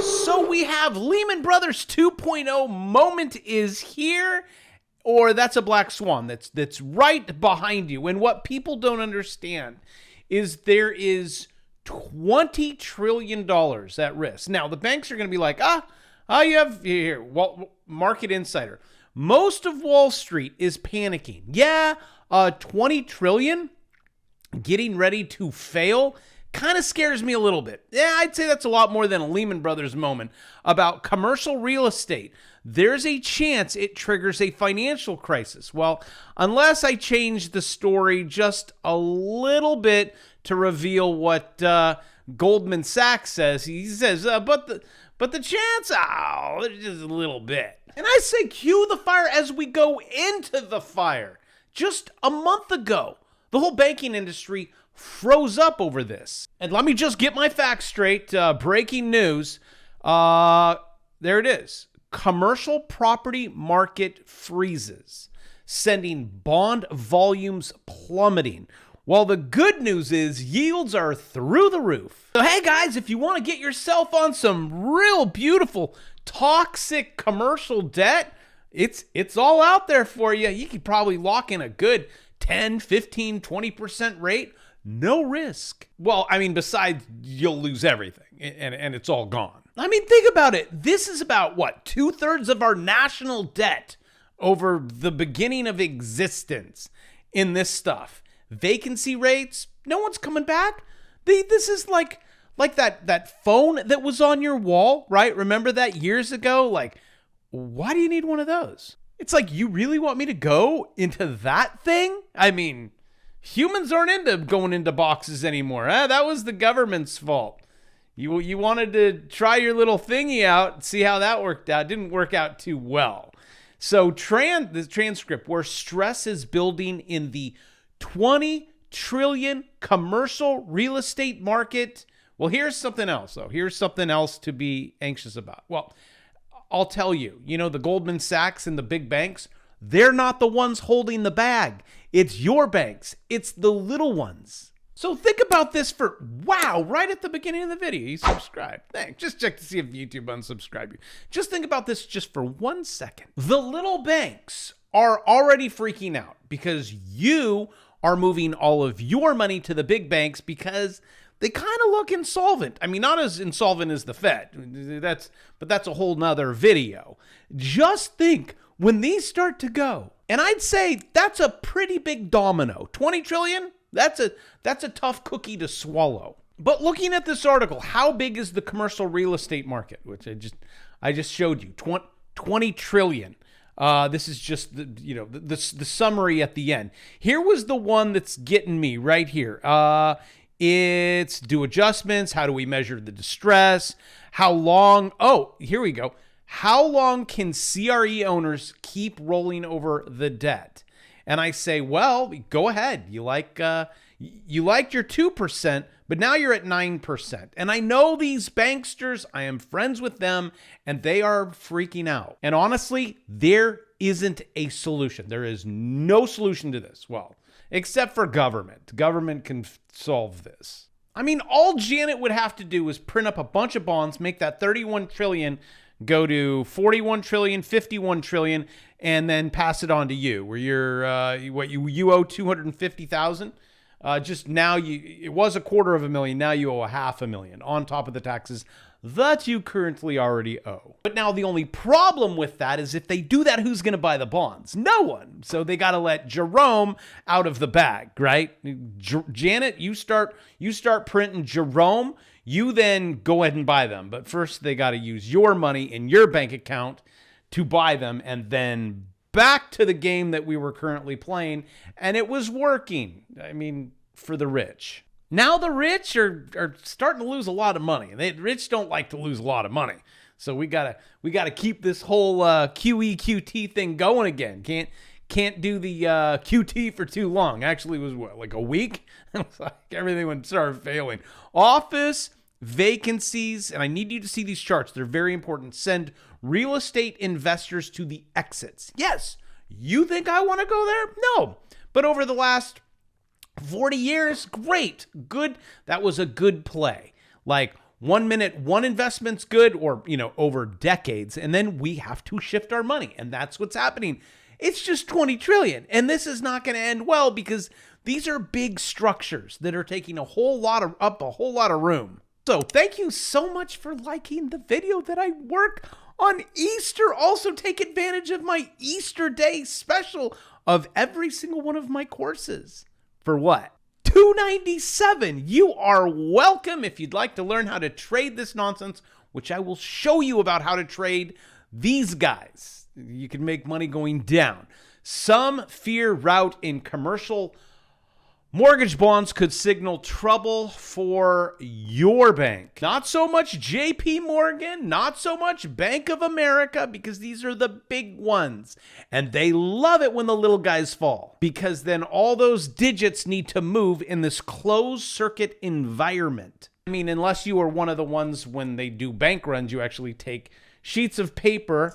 So we have Lehman Brothers 2.0 moment is here, or that's a black swan that's right behind you. And what people don't understand is there is $20 trillion at risk. Now, the banks are going to be like, you have here, well, Market Insider. Most of Wall Street is panicking. Yeah, 20 trillion getting ready to fail kind of scares me a little bit. Yeah, I'd say that's a lot more than a Lehman Brothers moment about commercial real estate. There's a chance it triggers a financial crisis. Well, unless I change the story just a little bit to reveal what Goldman Sachs says. He says, but the chance, just a little bit. And I say cue the fire as we go into the fire. Just a month ago, the whole banking industry froze up over this. And let me just get my facts straight. Breaking news. There it is. Commercial property market freezes, sending bond volumes plummeting. Well, the good news is yields are through the roof. So hey guys, if you want to get yourself on some real beautiful toxic commercial debt, it's all out there for you. You could probably lock in a good 10, 15, 20% rate. No risk. Well, I mean, besides you'll lose everything and it's all gone. I mean, think about it. This is about what? 2/3 of our national debt over the beginning of existence in this stuff. Vacancy rates, no one's coming back. This is like that phone that was on your wall, right? Remember that years ago? Like, why do you need one of those? It's like, you really want me to go into that thing? I mean, humans aren't into going into boxes anymore. That was the government's fault. You wanted to try your little thingy out, see how that worked out. It didn't work out too well. So the transcript where stress is building in the 20 trillion commercial real estate market. Well, here's something else, though. Here's something else to be anxious about. Well, I'll tell you, the Goldman Sachs and the big banks, they're not the ones holding the bag. It's your banks. It's the little ones. So think about this right at the beginning of the video. You subscribe. Thanks. Just check to see if YouTube unsubscribe you. Just think about this just for 1 second. The little banks are already freaking out because you are moving all of your money to the big banks because they kind of look insolvent. I mean, not as insolvent as the Fed. But that's a whole nother video. Just think when these start to go, and I'd say that's a pretty big domino. 20 trillion? That's a tough cookie to swallow. But looking at this article, how big is the commercial real estate market? Which I just showed you. 20 trillion. This is just the summary at the end. Here was the one that's getting me right here. It's do adjustments. How do we measure the distress? How long? Oh, here we go. How long can CRE owners keep rolling over the debt? And I say, well, go ahead. You liked your 2%, but now you're at 9%. And I know these banksters, I am friends with them, and they are freaking out. And honestly, there isn't a solution. There is no solution to this. Well, except for government. Government can solve this. I mean, all Janet would have to do is print up a bunch of bonds, make that 31 trillion go to 41 trillion, 51 trillion, and then pass it on to you, where you owe 250,000. Just now it was $250,000. Now you owe $500,000 on top of the taxes that you currently already owe. But now the only problem with that is if they do that, who's going to buy the bonds? No one. So they got to let Jerome out of the bag, right? Janet, you start printing Jerome. You then go ahead and buy them. But first they got to use your money in your bank account to buy them, and then back to the game that we were currently playing. And it was working. I mean, for the rich. Now the rich are starting to lose a lot of money. The rich don't like to lose a lot of money. So we gotta keep this whole QE/QT thing going again. Can't do the QT for too long. Actually, it was what, like a week? It was like everything would start failing. Office vacancies, and I need you to see these charts. They're very important. Send real estate investors to the exits. Yes, you think I want to go there? No. But over the last 40 years, great, good. That was a good play. Like 1 minute, one investment's good, or, over decades. And then we have to shift our money. And that's what's happening. It's just 20 trillion. And this is not going to end well because these are big structures that are taking a whole lot of room. So thank you so much for liking the video that I work on Easter. Also take advantage of my Easter Day special of every single one of my courses. For what? $297. You are welcome. If you'd like to learn how to trade this nonsense, which I will show you about how to trade these guys, you can make money going down. Some fear rout in commercial mortgage bonds could signal trouble for your bank. Not so much JP Morgan, not so much Bank of America, because these are the big ones. And they love it when the little guys fall, because then all those digits need to move in this closed circuit environment. I mean, unless you are one of the ones when they do bank runs, you actually take sheets of paper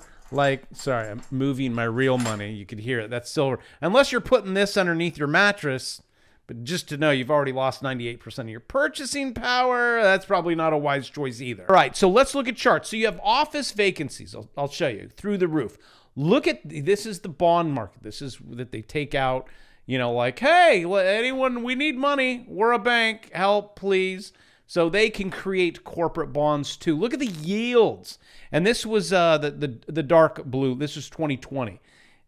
sorry, I'm moving my real money. You could hear it. That's silver. Unless you're putting this underneath your mattress. But just to know, you've already lost 98% of your purchasing power. That's probably not a wise choice either. All right, so let's look at charts. So you have office vacancies. I'll show you through the roof. Look at, this is the bond market. This is that they take out, hey, anyone, we need money. We're a bank. Help, please. So they can create corporate bonds too. Look at the yields. And this was the dark blue. This was 2020.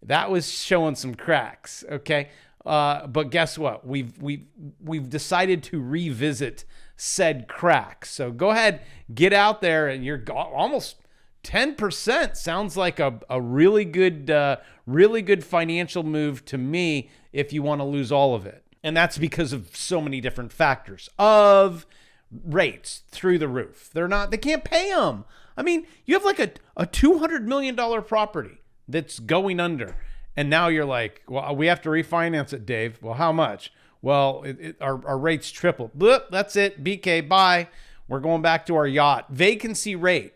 That was showing some cracks, okay? But guess what? We've decided to revisit said cracks. So go ahead, get out there, and you're almost 10%. Sounds like a really good financial move to me if you want to lose all of it. And that's because of so many different factors of rates through the roof. They can't pay them. I mean, you have like a $200 million property that's going under. And now you're like, well, we have to refinance it, Dave. Well, how much? Well, our rates tripled. Bloop, that's it. BK, bye. We're going back to our yacht. Vacancy rate.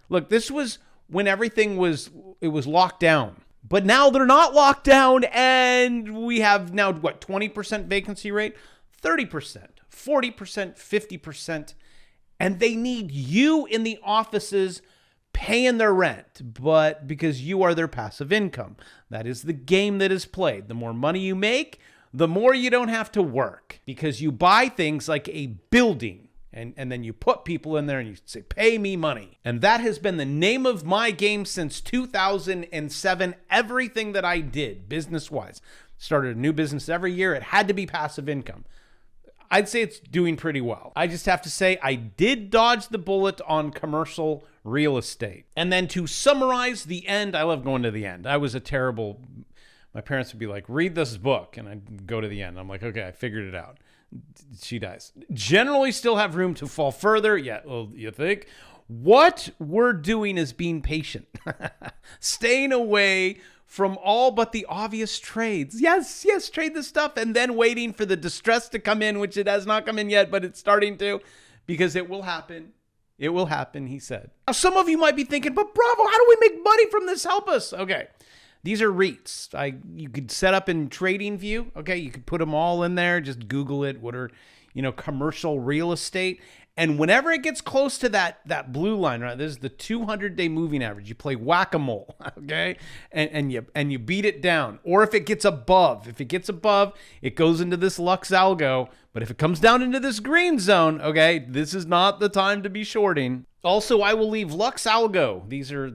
Look, this was when everything was locked down. But now they're not locked down, and we have now, 20% vacancy rate? 30%, 40%, 50%. And they need you in the offices paying their rent, but because you are their passive income. That is the game that is played. The more money you make, the more you don't have to work, because you buy things like a building and then you put people in there and you say, pay me money. And that has been the name of my game since 2007. Everything that I did business-wise, started a new business every year. It had to be passive income. I'd say it's doing pretty well. I just have to say I did dodge the bullet on commercial real estate. And then to summarize the end, I love going to the end. I was my parents would be like, read this book. And I'd go to the end. I'm like, okay, I figured it out. She dies. Generally still have room to fall further. Yeah, well, you think? What we're doing is being patient. Staying away from all but the obvious trades. Yes, trade the stuff, and then waiting for the distress to come in, which it has not come in yet, but it's starting to, because it will happen. It will happen, he said. Now, some of you might be thinking, but Bravo, how do we make money from this? Help us. Okay, these are REITs. You could set up in TradingView. Okay, you could put them all in there. Just Google it. What are, commercial real estate? And whenever it gets close to that blue line, right, this is the 200-day moving average. You play whack-a-mole, okay, and you beat it down. Or if it gets above, it goes into this Lux Algo. But if it comes down into this green zone, okay, this is not the time to be shorting. Also, I will leave Lux Algo. These are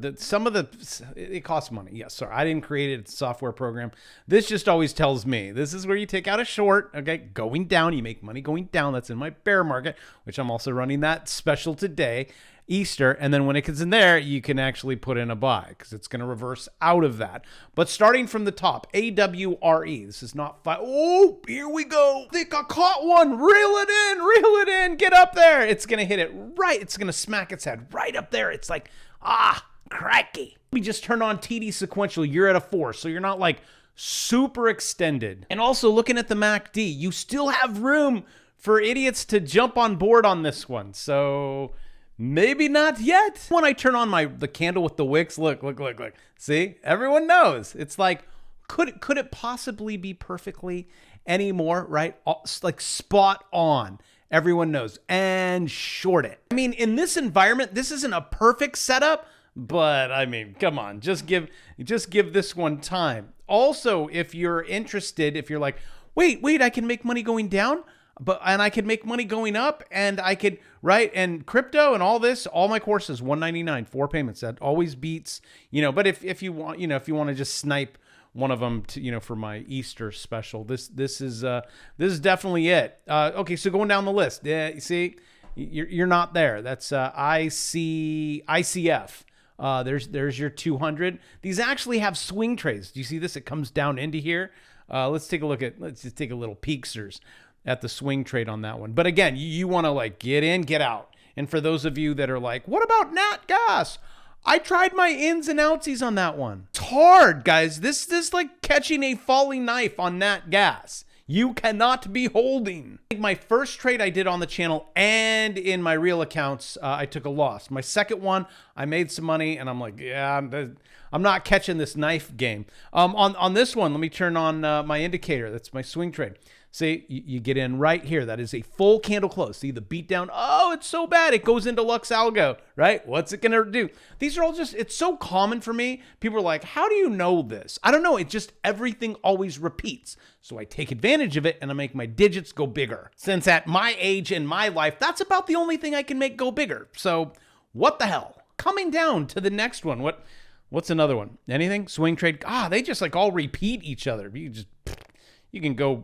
it costs money. Yes, sorry, I didn't create it. It's a software program. This just always tells me, this is where you take out a short, okay, going down. You make money going down. That's in my bear market, which I'm also running that special today, Easter. And then when it gets in there, you can actually put in a buy because it's going to reverse out of that. But starting from the top, AWRE. This is not oh, here we go. I think I caught one. Reel it in. Get up there. It's going to hit it right. It's going to smack its head right up there. It's like, cracky. Let me just turn on TD sequential. You're at a 4, so you're not like super extended. And also looking at the MACD, you still have room for idiots to jump on board on this one. So maybe not yet. When I turn on the candle with the wicks, look. See, everyone knows. It's like, could it possibly be perfectly any more, right? Like spot on. everyone knows, and short it. I mean, in this environment, this isn't a perfect setup, but I mean, come on, just give this one time. Also, if you're interested, if you're like, wait, I can make money going down, and I can make money going up, and I could, right? And crypto and all this, all my courses, $199, 4 payments. That always beats, but if you want, if you want to just snipe one of them to, for my Easter special, this is definitely it. Okay, so going down the list, you see, you're not there. That's ICF. There's your 200. These actually have swing trades. Do you see this? It comes down into here. Let's just take a little peeksters at the swing trade on that one. But again, you want to like get in, get out. And for those of you that are like, what about Nat Gas? I tried my ins and outsies on that one. It's hard, guys. This is like catching a falling knife on Nat Gas. You cannot be holding. My first trade I did on the channel and in my real accounts, I took a loss. My second one, I made some money, and I'm like, yeah, I'm not catching this knife game. On this one, let me turn on my indicator. That's my swing trade. See, you get in right here. That is a full candle close. See the beat down? Oh, it's so bad. It goes into Lux Algo, right? What's it going to do? These are all just, it's so common for me. People are like, how do you know this? I don't know. It just, everything always repeats. So I take advantage of it and I make my digits go bigger. Since at my age in my life, that's about the only thing I can make go bigger. So what the hell? Coming down to the next one. What's another one? Anything? Swing trade? They just like all repeat each other. You can go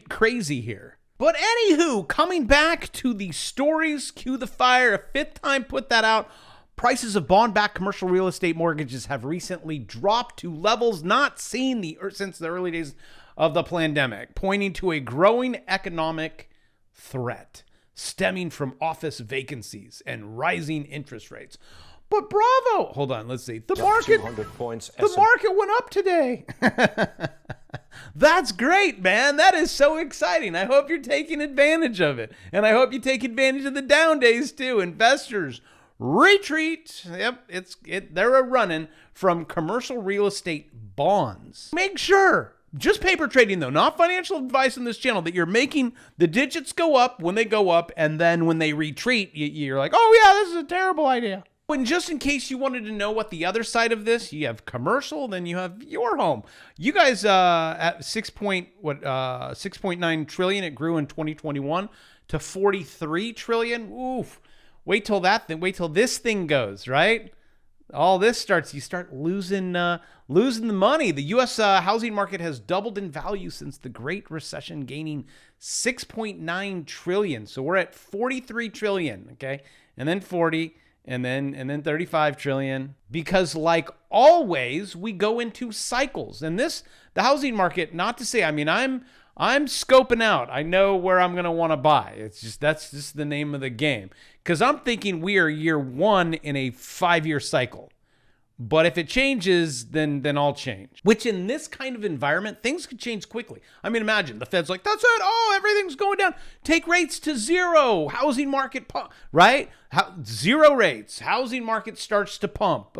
crazy here. But anywho, coming back to the stories, cue the fire, a fifth time put that out. Prices of bond-backed commercial real estate mortgages have recently dropped to levels not seen since the early days of the pandemic, pointing to a growing economic threat stemming from office vacancies and rising interest rates. But bravo! Hold on, let's see. The market went up today. That's great, man. That is so exciting. I hope you're taking advantage of it. And I hope you take advantage of the down days too. Investors, retreat. Yep, they're a running from commercial real estate bonds. Make sure, just paper trading though, not financial advice on this channel, that you're making the digits go up when they go up, and then when they retreat, you're like, oh yeah, this is a terrible idea. And just in case you wanted to know what the other side of this, you have commercial, then you have your home. You guys at 6.9 trillion, it grew in 2021 to 43 trillion. Oof. Wait till this thing goes, right? All this starts, you start losing the money. The US housing market has doubled in value since the Great Recession, gaining 6.9 trillion. So we're at 43 trillion, okay? And then 40 and then 35 trillion, because like always we go into cycles. And the housing market, not to say, I mean, I'm scoping out. I know where I'm going to want to buy. That's just the name of the game, because I'm thinking we are year one in a 5-year cycle. But if it changes, then I'll change. Which in this kind of environment, things could change quickly. I mean, imagine the Fed's like, that's it. Oh, everything's going down. Take rates to zero. Housing market, right? Zero rates. Housing market starts to pump.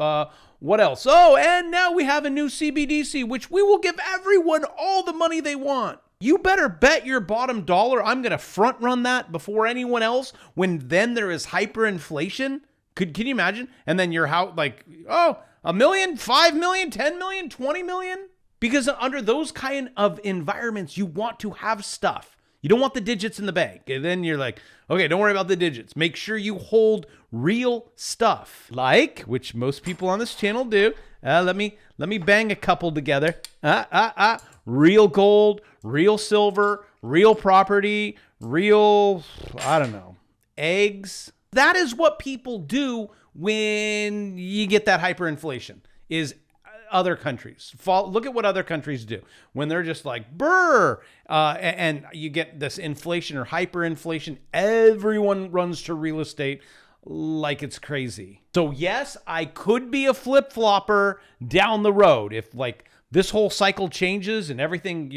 What else? Oh, and now we have a new CBDC, which we will give everyone all the money they want. You better bet your bottom dollar I'm going to front run that before anyone else, when then there is hyperinflation. Can you imagine? And then your house, like, oh, $1 million, $5 million, $10 million, $20 million? Because under those kind of environments, you want to have stuff. You don't want the digits in the bank. And then you're like, okay, don't worry about the digits. Make sure you hold real stuff, like, which most people on this channel do. Let me bang a couple together. Real gold, real silver, real property, real, I don't know, eggs. That is what people do when you get that hyperinflation, is other countries. Look at what other countries do when they're just like, brr, and you get this inflation or hyperinflation. Everyone runs to real estate like it's crazy. So yes, I could be a flip-flopper down the road if like this whole cycle changes and everything,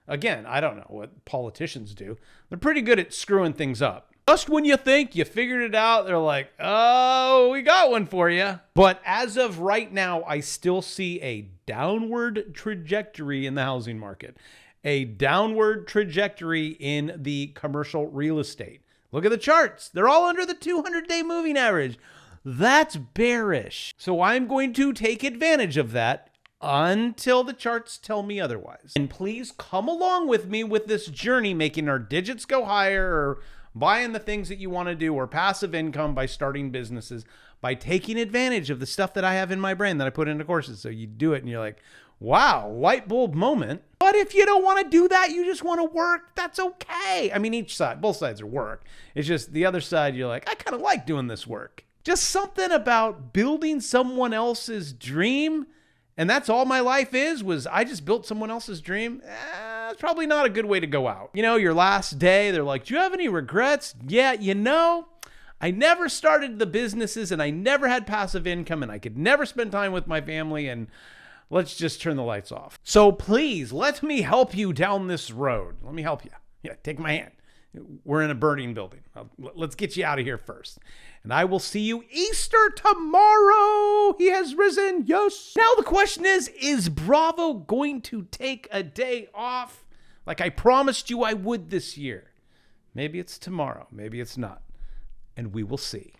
again, I don't know what politicians do. They're pretty good at screwing things up. Just when you think you figured it out, they're like, oh, we got one for you. But as of right now, I still see a downward trajectory in the housing market. a downward trajectory in the commercial real estate. Look at the charts. They're all under the 200-day moving average. That's bearish. So I'm going to take advantage of that until the charts tell me otherwise. And please come along with me with this journey, making our digits go higher, or buying the things that you want to do, or passive income by starting businesses, by taking advantage of the stuff that I have in my brain that I put into courses. So you do it and you're like, wow, light bulb moment. But if you don't want to do that, you just want to work, that's okay. I mean, each side, both sides are work. It's just the other side, you're like, I kind of like doing this work. Just something about building someone else's dream. And that's all my life was I just built someone else's dream. It's probably not a good way to go out. You know, your last day, they're like, do you have any regrets? Yeah, you know, I never started the businesses and I never had passive income and I could never spend time with my family, and let's just turn the lights off. So please let me help you down this road. Let me help you. Yeah, take my hand. We're in a burning building. Let's get you out of here first. And I will see you Easter tomorrow. He has risen. Yes. Now the question is Bravo going to take a day off like I promised you I would this year? Maybe it's tomorrow. Maybe it's not. And we will see.